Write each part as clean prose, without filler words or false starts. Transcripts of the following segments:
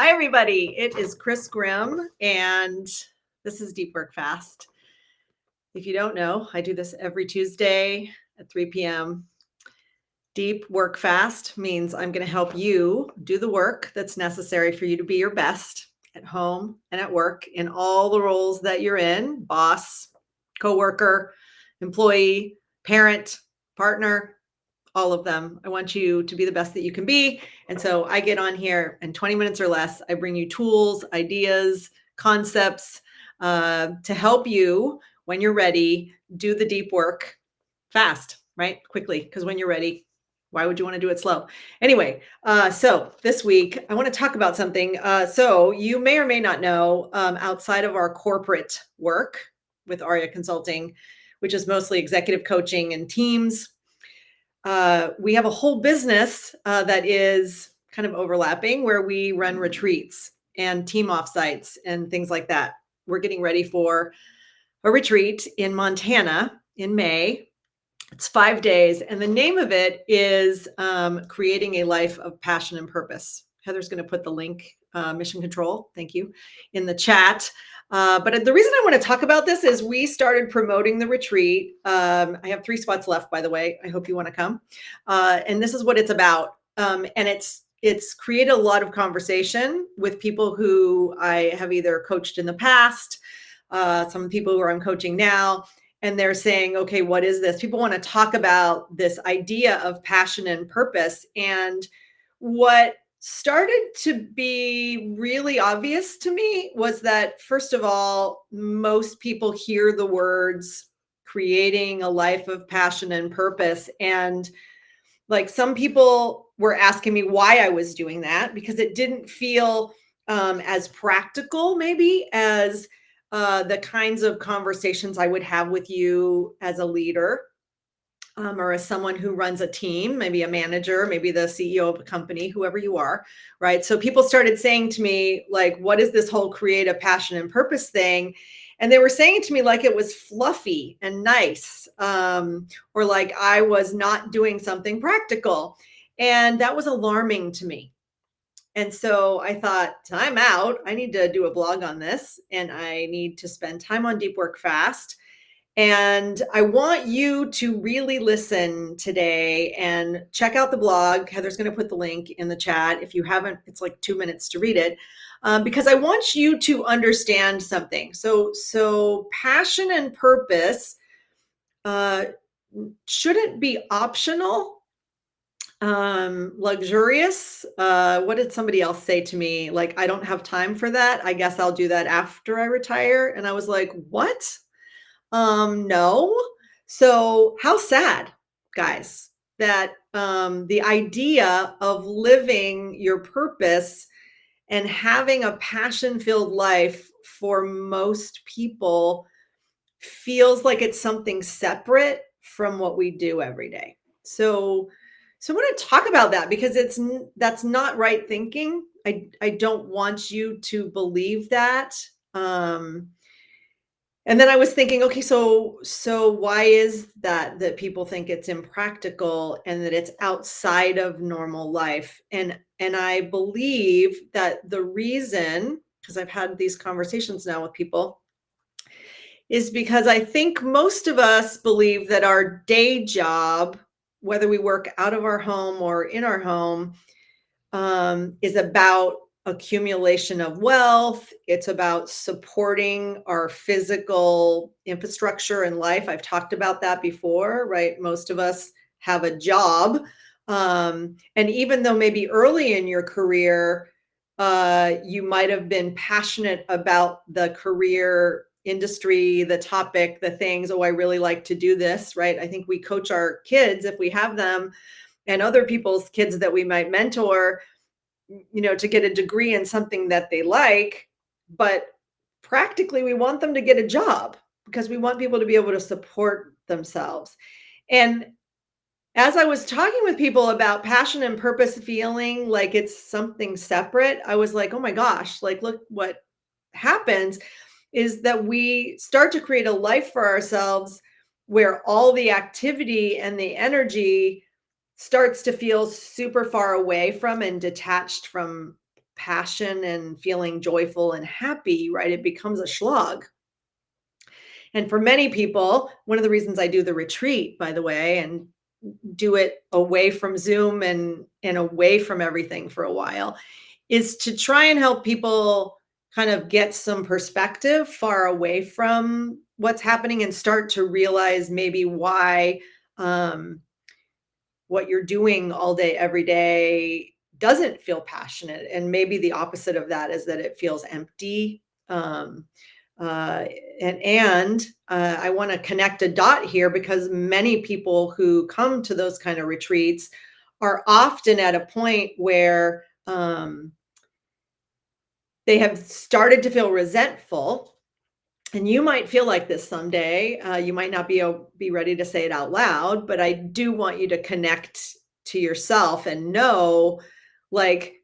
Hi, everybody. It is Chris Grimm, and this is Deep Work Fast. If you don't know, I do this every Tuesday at 3 p.m. Deep Work Fast means I'm going to help you do the work that's necessary for you to be your best at home and at work in all the roles that you're in: boss, coworker, employee, parent, partner, all of them. I want you to be the best that you can be. And so I get on here in 20 minutes or less. I bring you tools, ideas, concepts to help you when you're ready, do the deep work fast, right? Quickly. Because when you're ready, why would you want to do it slow? Anyway, so this week I want to talk about something. So you may or may not know, outside of our corporate work with Aria Consulting, which is mostly executive coaching and teams, we have a whole business that is kind of overlapping where we run retreats and team offsites and things like that. We're getting ready for a retreat in Montana in May. It's 5 days, and the name of it is Creating a Life of Passion and Purpose. Heather's going to put the link, Mission Control, thank you, in the chat. But the reason I want to talk about this is we started promoting the retreat. I have 3 spots left, by the way. I hope you want to come. And this is what it's about. And it's created a lot of conversation with people who I have either coached in the past, some people who I'm coaching now, and they're saying, okay, what is this? People want to talk about this idea of passion and purpose. And what started to be really obvious to me was that, first of all, most people hear the words creating a life of passion and purpose. And like, some people were asking me why I was doing that, because it didn't feel as practical, maybe, as the kinds of conversations I would have with you as a leader, or as someone who runs a team, maybe a manager, maybe the CEO of a company, whoever you are, right? So people started saying to me, like, what is this whole create a passion and purpose thing? And they were saying it to me like it was fluffy and nice, or like I was not doing something practical. And that was alarming to me. And so I thought, time out. I need to do a blog on this, and I need to spend time on Deep Work Fast. And I want you to really listen today and check out the blog. Heather's going to put the link in the chat. If you haven't, it's like 2 minutes to read it, because I want you to understand something. So passion and purpose uh, shouldn't be optional, luxurious. What did somebody else say to me? Like, I don't have time for that. I guess I'll do that after I retire. And I was like, what? No. So how sad, guys, that the idea of living your purpose and having a passion-filled life for most people feels like it's something separate from what we do every day. So I want to talk about that, because that's not right thinking. I don't want you to believe that. And then I was thinking, okay, so why is that people think it's impractical and that it's outside of normal life? And I believe that the reason, because I've had these conversations now with people, is because I think most of us believe that our day job, whether we work out of our home or in our home, is about accumulation of wealth. It's about supporting our physical infrastructure in life. I've talked about that before, right? Most of us have a job. And even though maybe early in your career, you might have been passionate about the career industry, the topic, the things, oh, I really like to do this, right? I think we coach our kids, if we have them, and other people's kids that we might mentor, to get a degree in something that they like, but practically we want them to get a job because we want people to be able to support themselves. And as I was talking with people about passion and purpose feeling like it's something separate, I was like, oh my gosh, like, look what happens is that we start to create a life for ourselves where all the activity and the energy starts to feel super far away from and detached from passion and feeling joyful and happy, right, it becomes a slog. And for many people, one of the reasons I do the retreat, by the way, and do it away from Zoom and away from everything for a while, is to try and help people kind of get some perspective far away from what's happening and start to realize maybe why um, what you're doing all day, every day doesn't feel passionate. And maybe the opposite of that is that it feels empty. Um, uh, and I want to connect a dot here because many people who come to those kind of retreats are often at a point where they have started to feel resentful, and you might feel like this someday. You might not be ready to say it out loud, but I do want you to connect to yourself and know, like,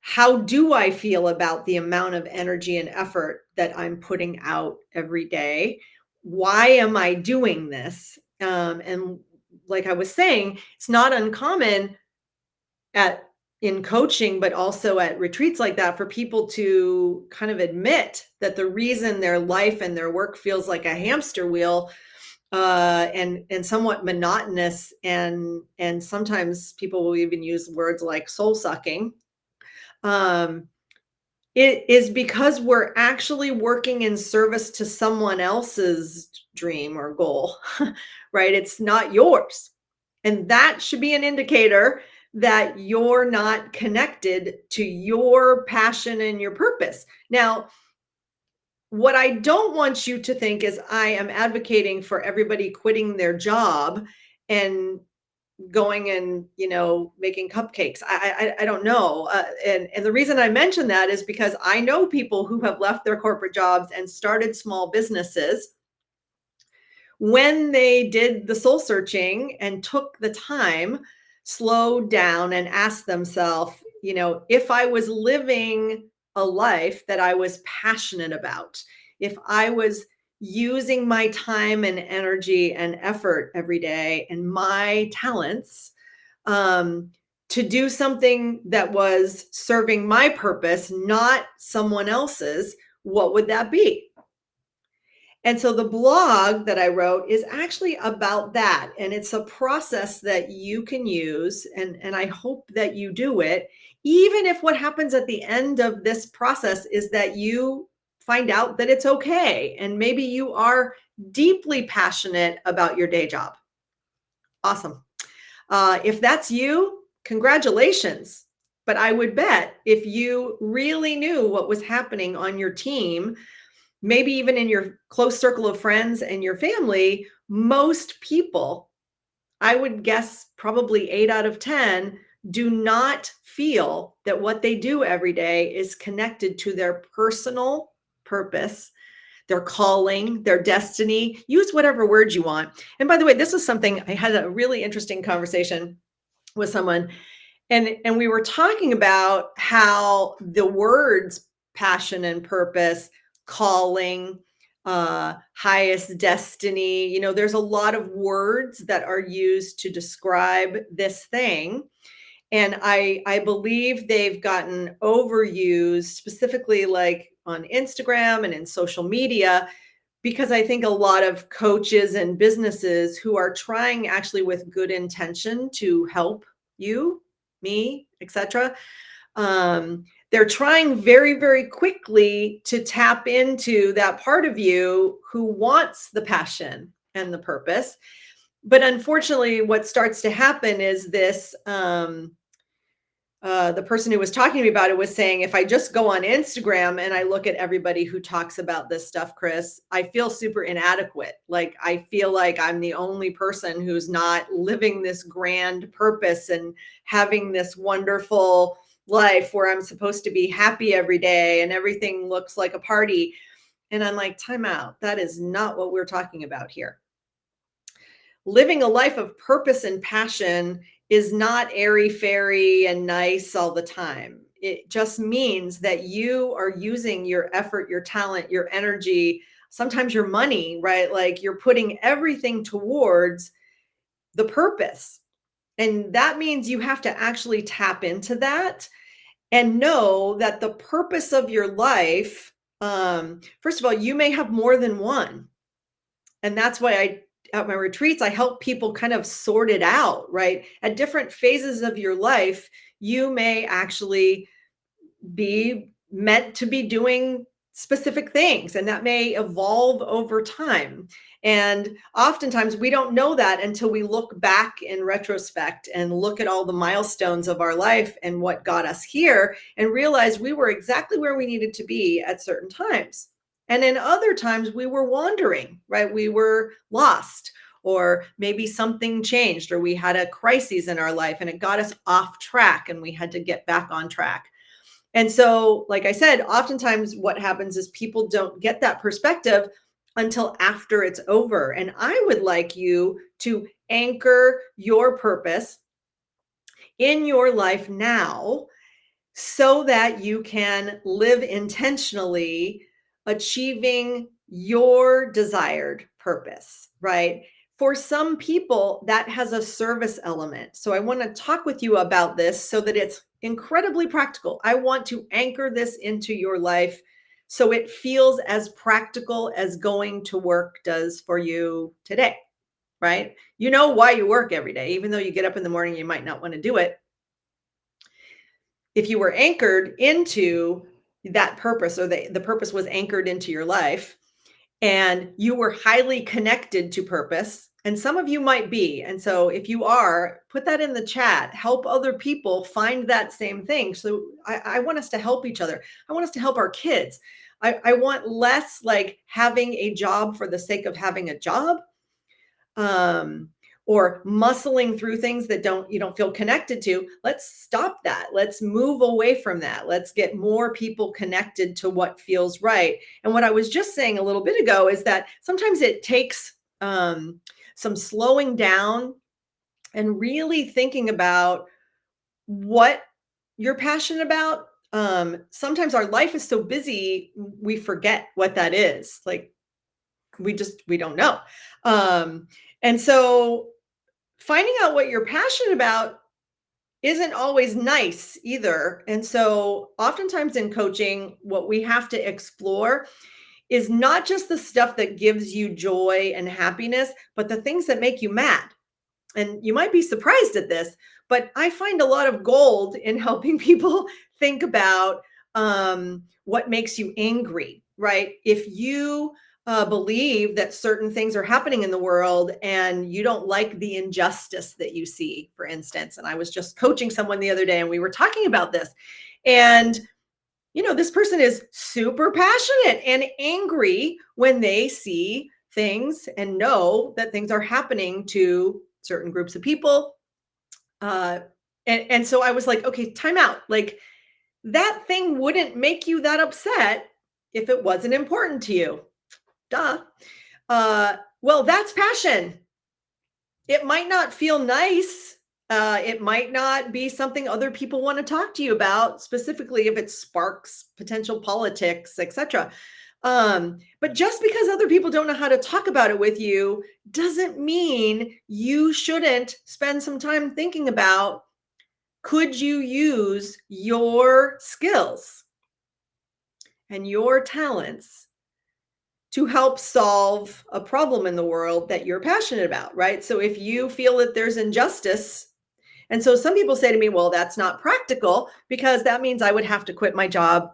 how do I feel about the amount of energy and effort that I'm putting out every day? Why am I doing this? And like I was saying, it's not uncommon at in coaching, but also at retreats like that for people to kind of admit that the reason their life and their work feels like a hamster wheel and somewhat monotonous and sometimes people will even use words like soul sucking. Um, it is because we're actually working in service to someone else's dream or goal, right? It's not yours. And that should be an indicator that you're not connected to your passion and your purpose. Now, what I don't want you to think is I am advocating for everybody quitting their job and going and making cupcakes. I don't know, and the reason I mention that is because I know people who have left their corporate jobs and started small businesses when they did the soul searching and took the time, slowed down and asked themselves, if I was living a life that I was passionate about, if I was using my time and energy and effort every day and my talents um, to do something that was serving my purpose, not someone else's, what would that be? And so the blog that I wrote is actually about that. And it's a process that you can use. And I hope that you do it, even if what happens at the end of this process is that you find out that it's okay. And maybe you are deeply passionate about your day job. Awesome. If that's you, congratulations. But I would bet if you really knew what was happening on your team, maybe even in your close circle of friends and your family, most people, I would guess probably 8 out of 10, do not feel that what they do every day is connected to their personal purpose, their calling, their destiny. Use whatever word you want. And by the way, this is something I had a really interesting conversation with someone, and we were talking about how the words passion and purpose, calling, highest destiny, there's a lot of words that are used to describe this thing. And I believe they've gotten overused, specifically like on Instagram and in social media, because I think a lot of coaches and businesses who are trying actually with good intention to help you, me, etc. They're trying very, very quickly to tap into that part of you who wants the passion and the purpose. But unfortunately, what starts to happen is this the person who was talking to me about it was saying, if I just go on Instagram and I look at everybody who talks about this stuff, Chris, I feel super inadequate. Like, I feel like I'm the only person who's not living this grand purpose and having this wonderful life where I'm supposed to be happy every day and everything looks like a party. And I'm like, time out. That is not what we're talking about here. Living a life of purpose and passion is not airy fairy and nice all the time. It just means that you are using your effort, your talent, your energy, sometimes your money, right? Like, you're putting everything towards the purpose. And that means you have to actually tap into that and know that the purpose of your life, first of all, you may have more than one. And that's why at my retreats, I help people kind of sort it out, right? At different phases of your life, you may actually be meant to be doing specific things, and that may evolve over time. And oftentimes we don't know that until we look back in retrospect and look at all the milestones of our life and what got us here and realize we were exactly where we needed to be at certain times. And in other times we were wandering, right? We were lost, or maybe something changed, or we had a crisis in our life and it got us off track and we had to get back on track. And so, like I said, oftentimes what happens is people don't get that perspective until after it's over. And I would like you to anchor your purpose in your life now so that you can live intentionally, achieving your desired purpose, right? For some people, that has a service element. So I want to talk with you about this so that it's incredibly practical. I want to anchor this into your life so it feels as practical as going to work does for you today, right? You know why you work every day, even though you get up in the morning, you might not want to do it. If you were anchored into that purpose, or the purpose was anchored into your life, and you were highly connected to purpose, and some of you might be. And so if you are, put that in the chat, help other people find that same thing. So I want us to help each other. I want us to help our kids. I want less like having a job for the sake of having a job, um, or muscling through things that you don't feel connected to. Let's stop that. Let's move away from that. Let's get more people connected to what feels right. And what I was just saying a little bit ago is that sometimes it takes some slowing down and really thinking about what you're passionate about. Sometimes our life is so busy, we forget what that is. Like we don't know. Um, and so finding out what you're passionate about isn't always nice either. And so oftentimes in coaching, what we have to explore is not just the stuff that gives you joy and happiness, but the things that make you mad. And you might be surprised at this, but I find a lot of gold in helping people think about what makes you angry, right? If you believe that certain things are happening in the world and you don't like the injustice that you see, for instance. And I was just coaching someone the other day and we were talking about this. And this person is super passionate and angry when they see things and know that things are happening to certain groups of people. Uh, and so I was like, okay, time out. Like that thing wouldn't make you that upset if it wasn't important to you. Duh. Well, that's passion. It might not feel nice. It might not be something other people want to talk to you about, specifically if it sparks potential politics, etc. But just because other people don't know how to talk about it with you doesn't mean you shouldn't spend some time thinking about, could you use your skills and your talents to help solve a problem in the world that you're passionate about, right? So if you feel that there's injustice, and so some people say to me, well, that's not practical because that means I would have to quit my job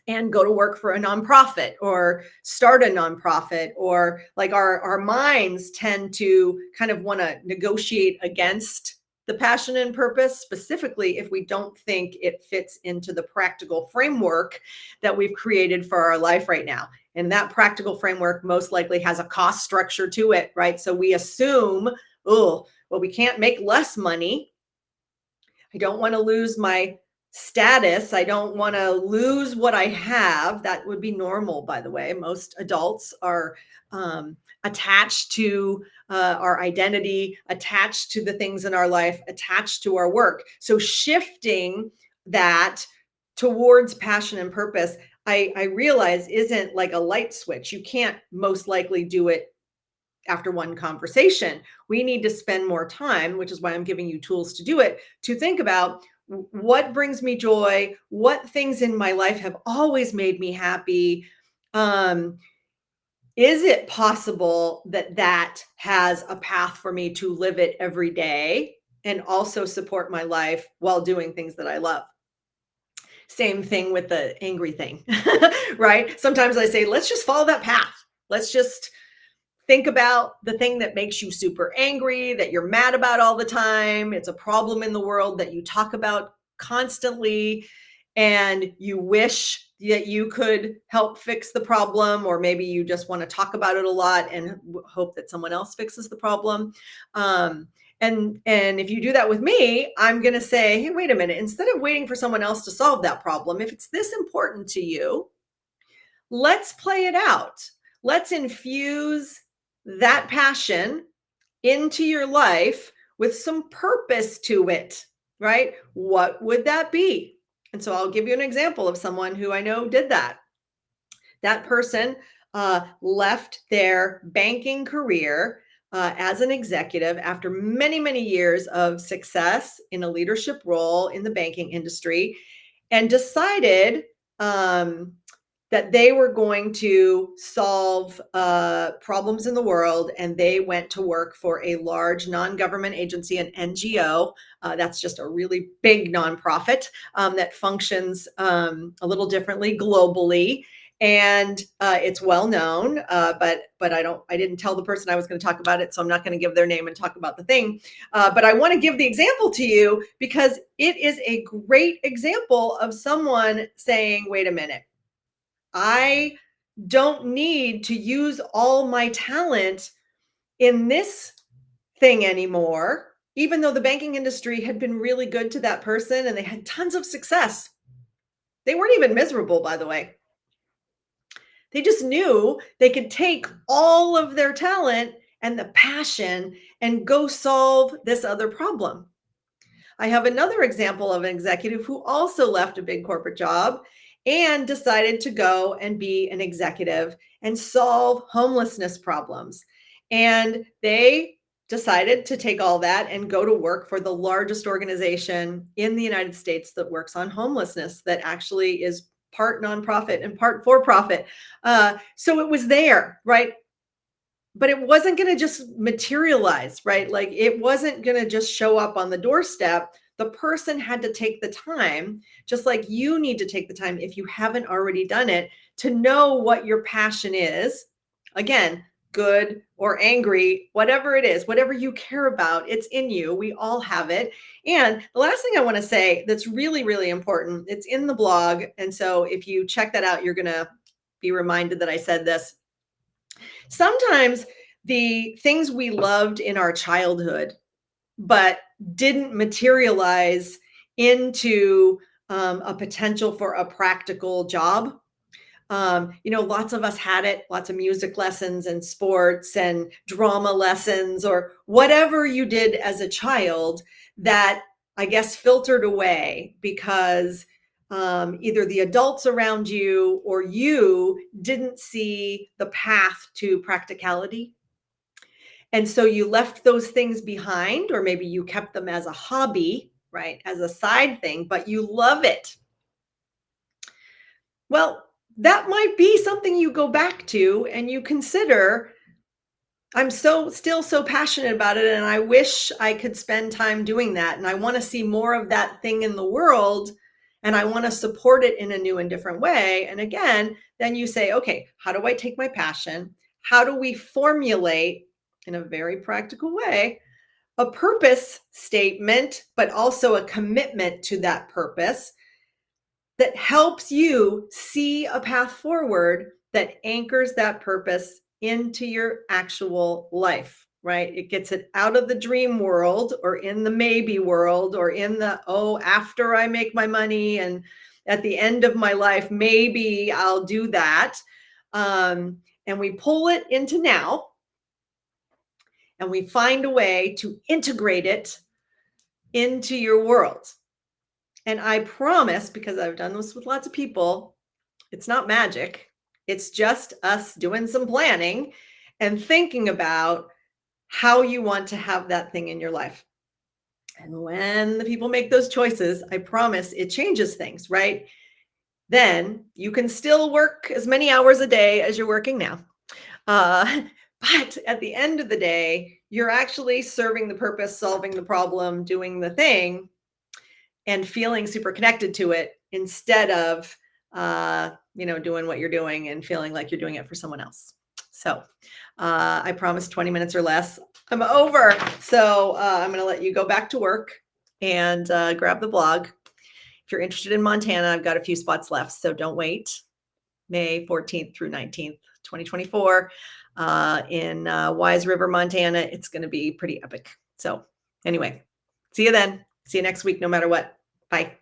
and go to work for a nonprofit or start a nonprofit, or like our minds tend to kind of want to negotiate against the passion and purpose, specifically if we don't think it fits into the practical framework that we've created for our life right now. And that practical framework most likely has a cost structure to it, right? So we assume, oh, well, we can't make less money. I don't want to lose my status. I don't want to lose what I have. That would be normal, by the way. Most adults are attached to our identity, attached to the things in our life, attached to our work. So shifting that towards passion and purpose, I realize isn't like a light switch. You can't most likely do it after one conversation. We need to spend more time, which is why I'm giving you tools to do it, to think about What brings me joy? What things in my life have always made me happy? Um, is it possible that that has a path for me to live it every day and also support my life while doing things that I love? Same thing with the angry thing, right? Sometimes I say, let's just follow that path. Let's just think about the thing that makes you super angry, that you're mad about all the time. It's a problem in the world that you talk about constantly, and you wish that you could help fix the problem, or maybe you just want to talk about it a lot and hope that someone else fixes the problem. Um, and if you do that with me, I'm going to say, hey, wait a minute, instead of waiting for someone else to solve that problem, if it's this important to you, let's play it out. Let's infuse that passion into your life with some purpose to it, right? What would that be? And so I'll give you an example of someone who I know did that. That person left their banking career as an executive after many, many years of success in a leadership role in the banking industry and decided that they were going to solve problems in the world, and they went to work for a large non-government agency, an NGO. That's just a really big nonprofit that functions a little differently globally, and it's well known. But I didn't tell the person I was going to talk about it, so I'm not going to give their name and talk about the thing. But I want to give the example to you because it is a great example of someone saying, "Wait a minute." I don't need to use all my talent in this thing anymore, even though the banking industry had been really good to that person and they had tons of success. They weren't even miserable, by the way. They just knew they could take all of their talent and the passion and go solve this other problem. I have another example of an executive who also left a big corporate job and decided to go and be an executive and solve homelessness problems. And they decided to take all that and go to work for the largest organization in the United States that works on homelessness, that actually is part nonprofit and part for profit. So it was there, right? But it wasn't going to just materialize, right? Like it wasn't going to just show up on the doorstep. The person had to take the time, just like you need to take the time, if you haven't already done it, to know what your passion is. Again, good or angry, whatever it is, whatever you care about, it's in you. We all have it. And the last thing I want to say that's really, really important, it's in the blog. And so if you check that out, you're going to be reminded that I said this. Sometimes the things we loved in our childhood, but didn't materialize into a potential for a practical job. Lots of us had it, lots of music lessons and sports and drama lessons, or whatever you did as a child that I guess filtered away because either the adults around you or you didn't see the path to practicality. And so you left those things behind, or maybe you kept them as a hobby, right? As a side thing, but you love it. Well, that might be something you go back to and you consider, I'm still so passionate about it and I wish I could spend time doing that and I want to see more of that thing in the world and I want to support it in a new and different way. And again, then you say, okay, how do I take my passion? How do we formulate in a very practical way a purpose statement, but also a commitment to that purpose that helps you see a path forward that anchors that purpose into your actual life, right? It gets it out of the dream world or in the maybe world or in the, oh, after I make my money and at the end of my life, maybe I'll do that. And we pull it into now and we find a way to integrate it into your world. And I promise, because I've done this with lots of people, it's not magic. It's just us doing some planning and thinking about how you want to have that thing in your life. And when the people make those choices, I promise it changes things, right? Then you can still work as many hours a day as you're working now. Uh, but at the end of the day, you're actually serving the purpose, solving the problem, doing the thing, and feeling super connected to it instead of doing what you're doing and feeling like you're doing it for someone else. So I promised 20 minutes or less. I'm over. So I'm going to let you go back to work and grab the blog. If you're interested in Montana, I've got a few spots left, so don't wait. May 14th through 19th, 2024 in Wise River, Montana. It's going to be pretty epic. So anyway, see you then. See you next week, no matter what. Bye.